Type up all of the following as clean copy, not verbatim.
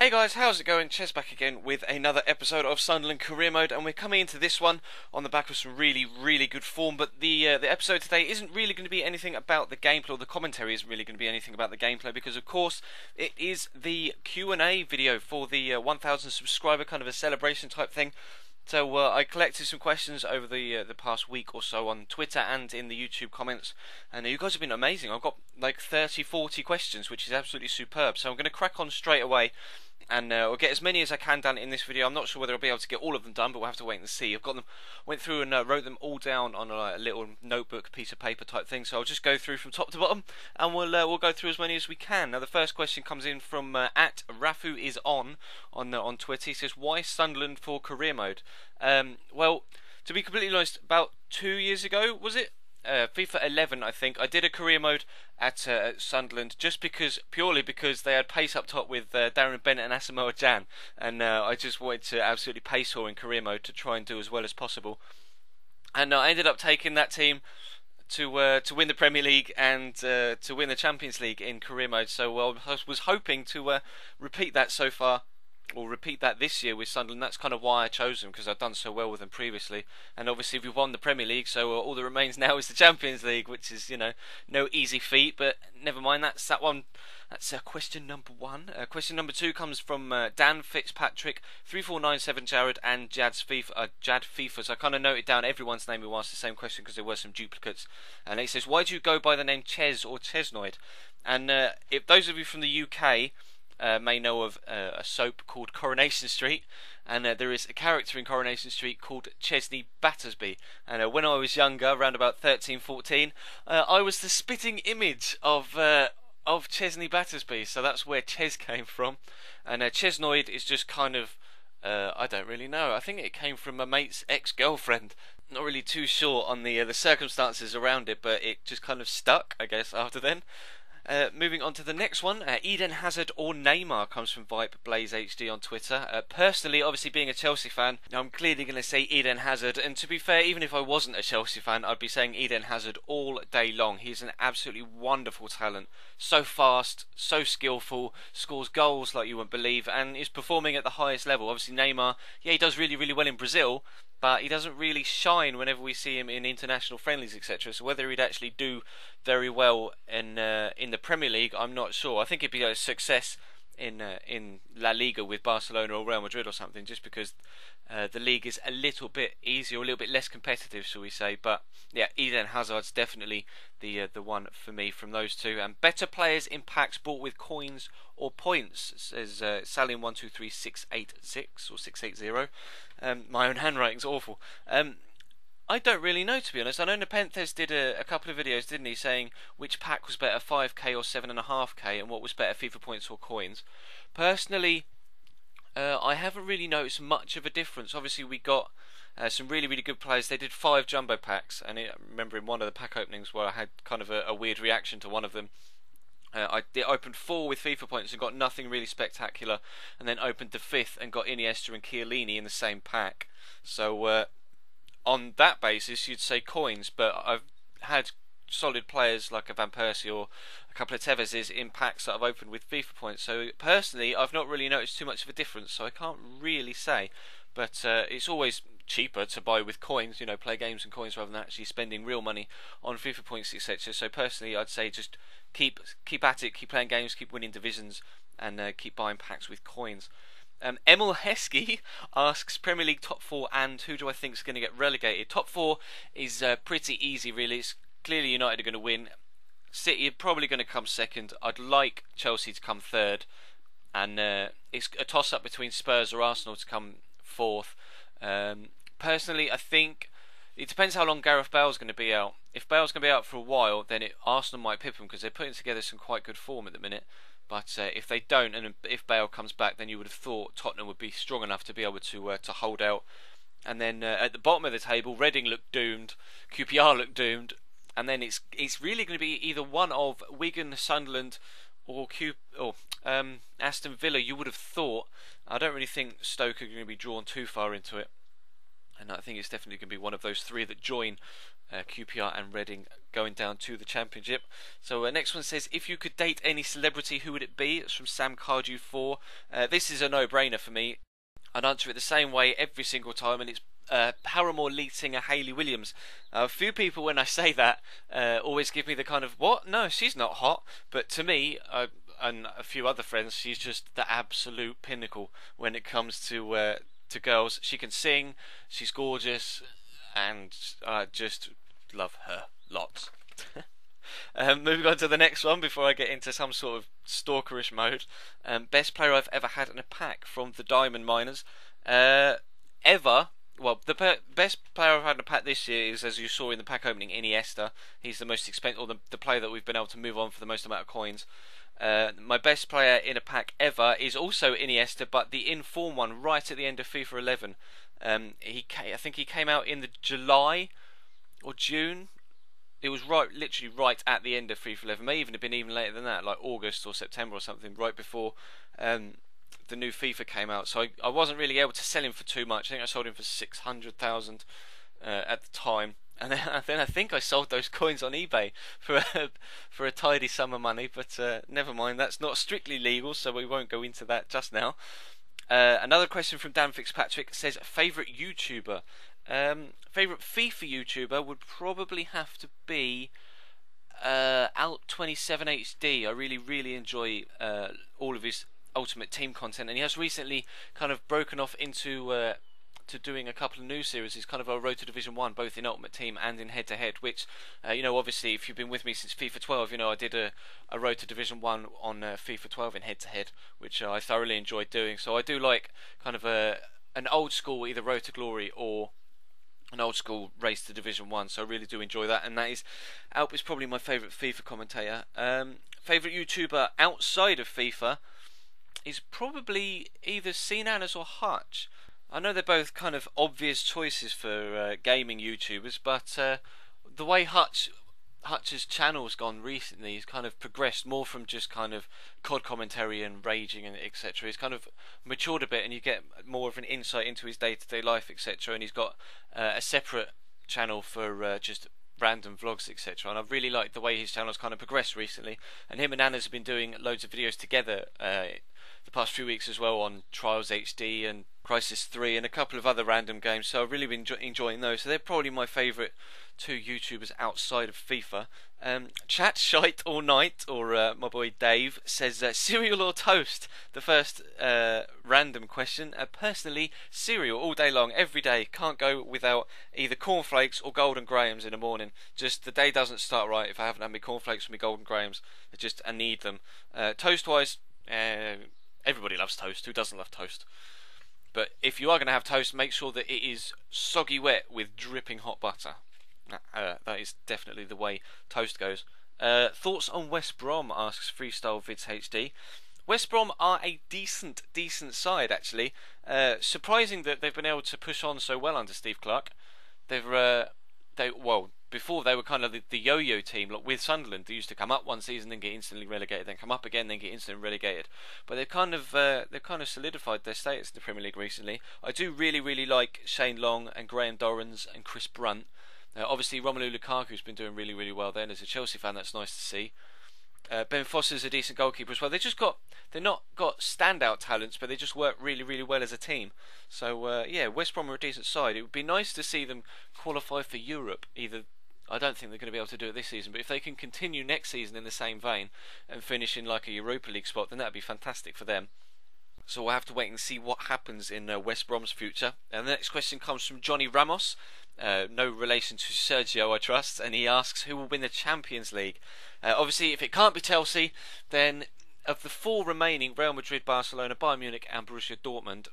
Hey guys, how's it going? Ches back again with another episode of Sunderland Career Mode, and we're coming into this one on the back of some really good form. But the episode today isn't really going to be anything about the gameplay, or the commentary isn't really going to be anything about the gameplay, because of course it is the Q&A video for the 1,000 subscriber, kind of a celebration type thing. So I collected some questions over the past week or so on Twitter and in the YouTube comments, and you guys have been amazing. I've got like 30-40 questions, which is absolutely superb. So I'm going to crack on straight away, and I'll get as many as I can done in this video. I'm not sure whether I'll be able to get all of them done, but we'll have to wait and see. I've got them, went through and wrote them all down on a little notebook, piece of paper type thing. So I'll just go through from top to bottom, and we'll go through as many as we can. Now the first question comes in from at Rafu is on Twitter. He says, "Why Sunderland for career mode?" Well, to be completely honest, about 2 years ago, was it? FIFA 11, I think. I did a career mode at Sunderland just purely because they had pace up top with Darren Bennett and Asamoah Gyan, and I just wanted to absolutely pace her in career mode to try and do as well as possible. And I ended up taking that team to win the Premier League and to win the Champions League in career mode. So I was hoping to repeat that so far. Or repeat that this year with Sunderland. That's kind of why I chose them, because I've done so well with them previously, and obviously we've won the Premier League, so all that remains now is the Champions League, which is, you know, no easy feat. But never mind, that's that one. That's question number one. Question number two comes from Dan Fitzpatrick, 3497 Jared, and Jad FIFA. So I kind of noted down everyone's name who asked the same question because there were some duplicates. And he says, "Why do you go by the name Ches or Chesnoid?" And if those of you from the UK may know of a soap called Coronation Street, and there is a character in Coronation Street called Chesney Battersby, and when I was younger, around about 13, 14, I was the spitting image of Chesney Battersby, so that's where Ches came from. And Chesnoid is just kind of, I don't really know, I think it came from my mate's ex-girlfriend. Not really too sure on the circumstances around it, but it just kind of stuck, I guess, after then. Moving on to the next one, Eden Hazard or Neymar comes from Vipe Blaze HD on Twitter. Personally, obviously being a Chelsea fan, I'm clearly going to say Eden Hazard, and to be fair, even if I wasn't a Chelsea fan, I'd be saying Eden Hazard all day long. He's an absolutely wonderful talent, so fast, so skillful, scores goals like you wouldn't believe, and is performing at the highest level. Obviously Neymar, yeah, he does really well in Brazil, but he doesn't really shine whenever we see him in international friendlies, etc. So whether he'd actually do very well in the Premier League, I'm not sure. I think it'd be a success in La Liga with Barcelona or Real Madrid or something, just because the league is a little bit easier, a little bit less competitive, shall we say. But yeah, Eden Hazard's definitely the one for me from those two. And better players in packs bought with coins or points, says Salim123686 or 680. My own handwriting's awful. I don't really know, to be honest. I know Nepenthes did a couple of videos, didn't he, saying which pack was better, 5k or 7.5k, and what was better, FIFA points or coins. Personally, I haven't really noticed much of a difference. Obviously, we got some really good players. They did 5 jumbo packs, and I remember in one of the pack openings where I had kind of a weird reaction to one of them. I opened 4 with FIFA points and got nothing really spectacular, and then opened the 5th and got Iniesta and Chiellini in the same pack. So on that basis, you'd say coins, but I've had solid players like a Van Persie or a couple of Tevez's in packs that I've opened with FIFA points. So personally, I've not really noticed too much of a difference, so I can't really say. But it's always cheaper to buy with coins, you know, play games and coins rather than actually spending real money on FIFA points, etc. So personally, I'd say just keep at it, keep playing games, keep winning divisions, and keep buying packs with coins. Emil Heskey asks Premier League top 4 and who do I think is going to get relegated. Top 4 is pretty easy, really. It's clearly United are going to win. City are probably going to come second. I'd like Chelsea to come third, and it's a toss up between Spurs or Arsenal to come fourth. Personally, I think it depends how long Gareth Bale's going to be out. If Bale's going to be out for a while, then Arsenal might pip him, because they're putting together some quite good form at the minute. But if they don't, and if Bale comes back, then you would have thought Tottenham would be strong enough to be able to hold out. And then at the bottom of the table, Reading looked doomed, QPR looked doomed, and then it's really going to be either one of Wigan, Sunderland, or Aston Villa. You would have thought. I don't really think Stoke are going to be drawn too far into it. And I think it's definitely going to be one of those three that join QPR and Reading going down to the Championship. So next one says, if you could date any celebrity, who would it be? It's from Sam Cardew 4. This is a no-brainer for me. I'd answer it the same way every single time, and it's Paramore lead singer Hayley Williams. A few people, when I say that, always give me the kind of, what? No, she's not hot. But to me, and a few other friends, she's just the absolute pinnacle when it comes to girls. She can sing, she's gorgeous, and I just love her lots. Moving on to the next one before I get into some sort of stalkerish mode. Best player I've ever had in a pack, from the Diamond Miners. Ever. Well, the best player I've had in a pack this year is, as you saw in the pack opening, Iniesta. He's the most expensive, or the player that we've been able to move on for the most amount of coins. My best player in a pack ever is also Iniesta, but the in-form one right at the end of FIFA 11. I think he came out in the July or June. It was literally right at the end of FIFA 11. May even have been even later than that, like August or September or something, right before the new FIFA came out. So I wasn't really able to sell him for too much. I think I sold him for 600,000 at the time. And then I think I sold those coins on eBay for a tidy sum of money, but never mind, that's not strictly legal, so we won't go into that just now. Another question from Dan Fitzpatrick says, favourite YouTuber? Favourite FIFA YouTuber would probably have to be Alt27HD. I really enjoy all of his Ultimate Team content, and he has recently kind of broken off into to doing a couple of new series. He's kind of a Road to Division 1, both in Ultimate Team and in head-to-head, which, obviously, if you've been with me since FIFA 12, I did a Road to Division 1 on FIFA 12 in head-to-head, which I thoroughly enjoyed doing. So I do like kind of an old-school either Road to Glory or an old-school race to Division 1, so I really do enjoy that, and that is, Alp is probably my favourite FIFA commentator. Favourite YouTuber outside of FIFA is probably either Cnanas or Hutch. I know they're both kind of obvious choices for gaming YouTubers, but the way Hutch's channel's gone recently, he's kind of progressed more from just kind of COD commentary and raging and etc. He's kind of matured a bit, and you get more of an insight into his day-to-day life, etc. And he's got a separate channel for just random vlogs, etc. And I've really liked the way his channel's kind of progressed recently. And him and Anna's have been doing loads of videos together the past few weeks as well, on Trials HD and Crisis 3 and a couple of other random games, so I've really been enjoying those. So they're probably my favourite two YouTubers outside of FIFA. Chat Shite All Night, or my boy Dave, says cereal or toast? The first random question. Personally, cereal all day long, every day. Can't go without either cornflakes or Golden Grahams in the morning. Just the day doesn't start right if I haven't had my cornflakes or my Golden Grahams. I need them. Toast-wise, everybody loves toast. Who doesn't love toast? But if you are going to have toast, make sure that it is soggy wet with dripping hot butter. That is definitely the way toast goes. Thoughts on West Brom, asks Freestyle Vids HD. West Brom are a decent side, actually. Surprising that they've been able to push on so well under Steve Clarke. Before they were kind of the yo-yo team, like with Sunderland. They used to come up one season and get instantly relegated, then come up again, then get instantly relegated. But they've kind of solidified their status in the Premier League recently. I do really like Shane Long and Graham Dorrans and Chris Brunt. Obviously Romelu Lukaku's been doing really well there, and as a Chelsea fan that's nice to see. Ben Foster's a decent goalkeeper as well. They're not got standout talents, but they just work really well as a team. So West Brom are a decent side. It would be nice to see them qualify for Europe. I don't think they're going to be able to do it this season, but if they can continue next season in the same vein and finish in like a Europa League spot, then that'd be fantastic for them. So we'll have to wait and see what happens in West Brom's future. And the next question comes from Johnny Ramos, no relation to Sergio, I trust, and he asks, who will win the Champions League? Obviously, if it can't be Chelsea, then of the four remaining, Real Madrid, Barcelona, Bayern Munich and Borussia Dortmund,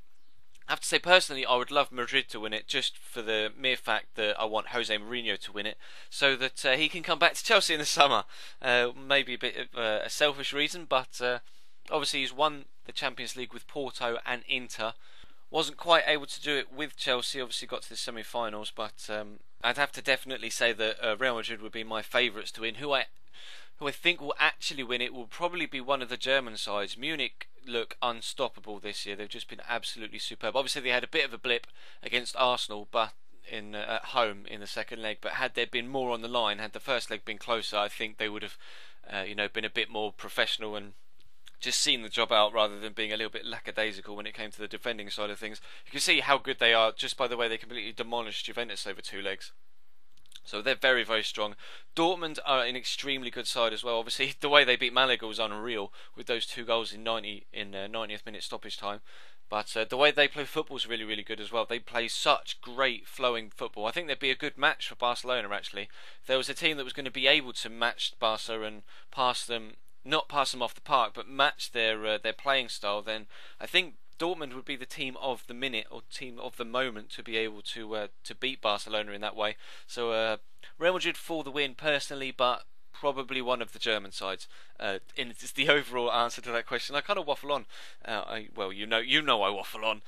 I have to say personally I would love Madrid to win it, just for the mere fact that I want Jose Mourinho to win it, so that he can come back to Chelsea in the summer. Maybe a bit of a selfish reason, but obviously he's won the Champions League with Porto and Inter. Wasn't quite able to do it with Chelsea, obviously got to the semi-finals, but I'd have to definitely say that Real Madrid would be my favourites to win. Who I who I think will actually win it will probably be one of the German sides. Munich look unstoppable this year. They've just been absolutely superb. Obviously, they had a bit of a blip against Arsenal, but at home in the second leg. But had there been more on the line, had the first leg been closer, I think they would have, been a bit more professional and just seen the job out rather than being a little bit lackadaisical when it came to the defending side of things. You can see how good they are just by the way they completely demolished Juventus over 2 legs. So they're very, very strong. Dortmund are an extremely good side as well. Obviously, the way they beat Malaga was unreal with those 2 goals in 90th minute stoppage time. But the way they play football is really, really good as well. They play such great flowing football. I think they'd be a good match for Barcelona, actually. If there was a team that was going to be able to match Barca and not pass them off the park, but match their playing style, then I think Dortmund would be the team of the minute or team of the moment to be able to beat Barcelona in that way. So Real Madrid for the win personally, but probably one of the German sides. It's the overall answer to that question. I kind of waffle on. You know I waffle on.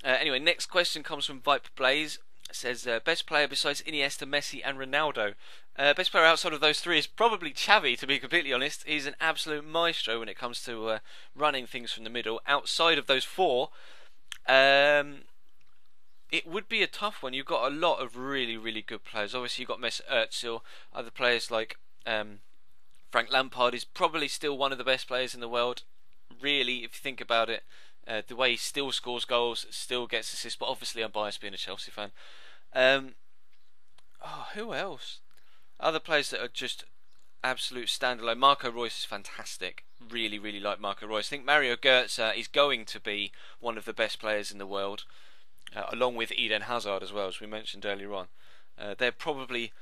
Anyway, next question comes from Viper Blaze. It says best player besides Iniesta, Messi, and Ronaldo. Best player outside of those 3 is probably Xavi, to be completely honest. He's an absolute maestro when it comes to running things from the middle. Outside of those 4, it would be a tough one. You've got a lot of really, really good players. Obviously, you've got Mesut Özil. Other players like Frank Lampard is probably still one of the best players in the world. Really, if you think about it, the way he still scores goals, still gets assists. But obviously, I'm biased being a Chelsea fan. Who else? Other players that are just absolute standalone. Marco Reus is fantastic. Really, really like Marco Reus. I think Mario Götze is going to be one of the best players in the world, along with Eden Hazard as well, as we mentioned earlier on. They're probably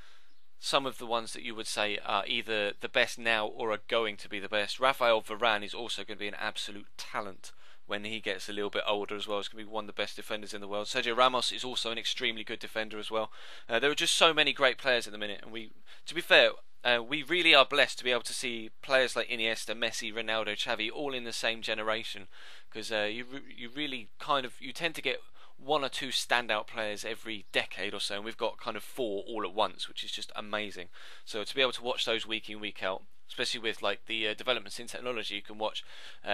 some of the ones that you would say are either the best now or are going to be the best. Rafael Varane is also going to be an absolute talent when he gets a little bit older as well. He's going to be one of the best defenders in the world. Sergio Ramos is also an extremely good defender as well. There are just so many great players at the minute, and to be fair, we really are blessed to be able to see players like Iniesta, Messi, Ronaldo, Xavi all in the same generation, because you tend to get 1 or 2 standout players every decade or so, and we've got kind of 4 all at once, which is just amazing. So to be able to watch those week in, week out, especially with like the developments in technology, you can watch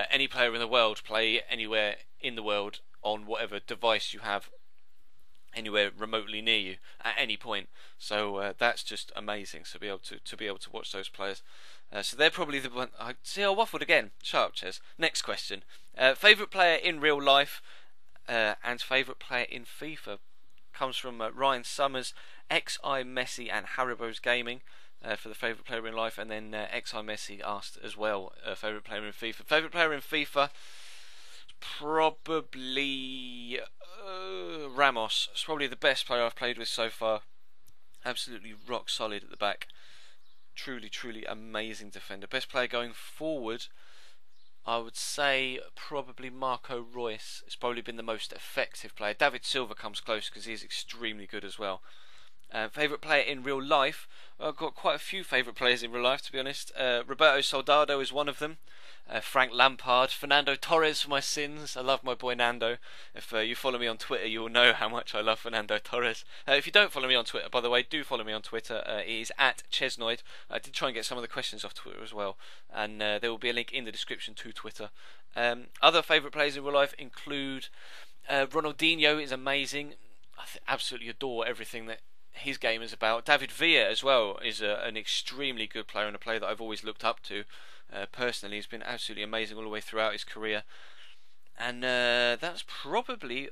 any player in the world play anywhere in the world on whatever device you have anywhere remotely near you at any point. So that's just amazing. So be able to watch those players. So they're probably the one. I waffled again. Shut up, Ches. Next question. Favorite player in real life and favorite player in FIFA comes from Ryan Summers, XI Messi, and Haribo's Gaming. For the favourite player in life, and then XI Messi asked as well, favourite player in FIFA. Favourite player in FIFA, probably Ramos. It's probably the best player I've played with so far. Absolutely rock solid at the back. Truly, truly amazing defender. Best player going forward, I would say probably Marco Reus. It's probably been the most effective player. David Silva comes close because he's extremely good as well. Favourite player in real life, I've got quite a few favourite players in real life, to be honest. Roberto Soldado is one of them. Frank Lampard, Fernando Torres for my sins. I love my boy Nando. If you follow me on Twitter, you will know how much I love Fernando Torres. If you don't follow me on Twitter, by the way, do follow me on Twitter. It is at Chesnoid. I did try and get some of the questions off Twitter as well, and there will be a link in the description to Twitter. Other favourite players in real life include Ronaldinho is amazing. I absolutely adore everything that his game is about. David Villa as well is an extremely good player and a player that I've always looked up to. Personally, he's been absolutely amazing all the way throughout his career, and that's probably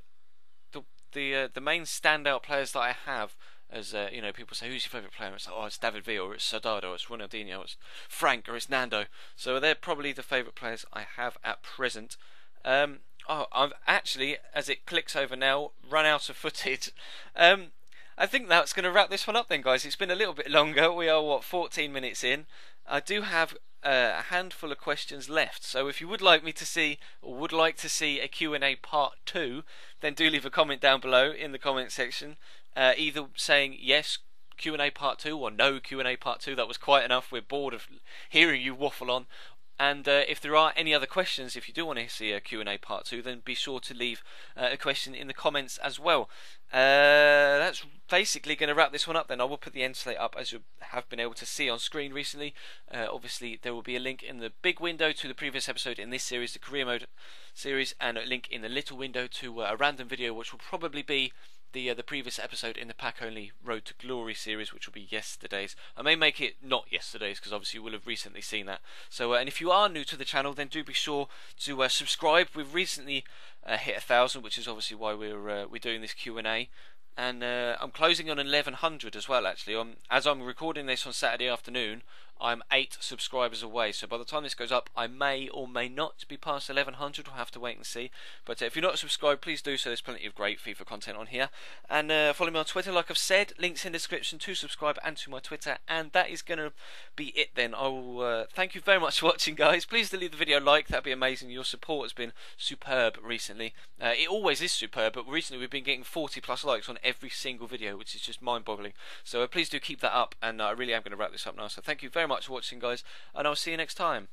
the main standout players that I have. As people say, who's your favourite player? It's like, it's David Villa, or it's Soldado, or it's Ronaldinho, or it's Frank, or it's Nando. So they're probably the favourite players I have at present. I've actually, as it clicks over now, run out of footage. I think that's going to wrap this one up then, guys. It's been a little bit longer. We are, 14 minutes in. I do have a handful of questions left. So if you would like me to see, or would like to see a Q&A part 2, then do leave a comment down below in the comment section. Either saying yes, Q&A part 2, or no Q&A part 2. That was quite enough. We're bored of hearing you waffle on. And if there are any other questions, if you do want to see a Q&A part 2, then be sure to leave a question in the comments as well. That's basically going to wrap this one up then. I will put the end slate up as you have been able to see on screen recently. Obviously there will be a link in the big window to the previous episode in this series, the career mode series, and a link in the little window to a random video which will probably be the previous episode in the pack only Road to Glory series, which will be yesterday's. I may make it not yesterday's because obviously you will have recently seen that. So and if you are new to the channel, then do be sure to subscribe. We've recently hit 1,000, which is obviously why we're doing this Q&A. And I'm closing on 1,100 as well, actually. As I'm recording this on Saturday afternoon, I'm 8 subscribers away. So by the time this goes up, I may or may not be past 1,100. We'll have to wait and see. But if you're not subscribed, please do so. There's plenty of great FIFA content on here. And follow me on Twitter, like I've said. Links in the description to subscribe and to my Twitter. And that is going to be it then. I will thank you very much for watching, guys. Please do leave the video a like. That'd be amazing. Your support has been superb recently. It always is superb, but recently we've been getting 40 plus likes on every single video, which is just mind-boggling. So please do keep that up, and I really am going to wrap this up now. So thank you very much for watching, guys, and I'll see you next time.